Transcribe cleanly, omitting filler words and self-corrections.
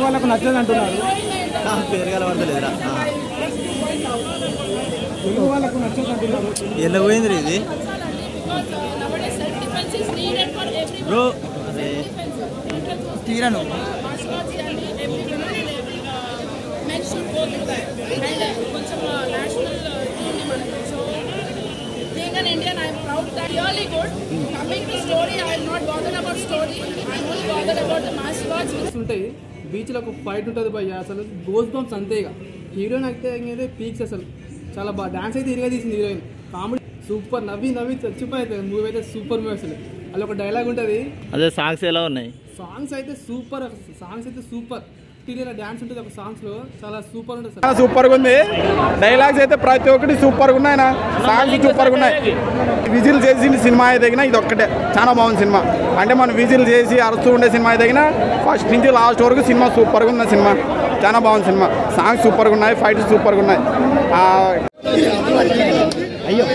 వాళ్ళకు నచ్చదు అంటున్నారు. పేరు కలవడలేదురా తెలుగు వాళ్ళకు నచ్చదు అంటున్నారు. ఎలా పోయింది ఇది bro? తీరాను an Indian, I am proud that really good. Coming to story, I am not bothered about story. I am only bothered about the mass watch. ఉంటాయి బీచ్లో ఒక ఫైట్ ఉంటుంది భయ్య, అసలు గోస్ బంప్స్ అంతేగా. హీరోయిన్ అయితే పీక్స్ అసలు చాలా బాగా డాన్స్ అయితే ఇరిగా తీసింది హీరోయిన్. కామెడీ సూపర్, నవ్వి నవ్వి చచ్చిపోతుంది. మూవీ అయితే సూపర్ మూవీ అసలు. అలా ఒక డైలాగ్ ఉంటుంది. అదే సాంగ్స్ ఎలా ఉన్నాయి? సాంగ్స్ అయితే సూపర్. డాన్స్ ఉంటుంది ఒక సాంగ్స్ లో, చాలా సూపర్ ఉంటుంది. సూపర్ గా ఉంది. డైలాగ్స్ అయితే ప్రతి ఒక్కటి సూపర్ గా ఉన్నాయి. సాంగ్స్ సూపర్ గా ఉన్నాయి. విజిల్ చేసిన సినిమా అయితే ఇది ఒక్కటే చాలా బాగుంది సినిమా. అంటే మనం విజిల్ చేసి అరుస్తూ ఉండే సినిమా అయితే ఫస్ట్ నుంచి లాస్ట్ వరకు సినిమా సూపర్ గా ఉన్న సినిమా. చాలా బాగుంది సినిమా. సాంగ్స్ సూపర్ గా ఉన్నాయి, ఫైట్స్ సూపర్ గా ఉన్నాయి. అయ్యో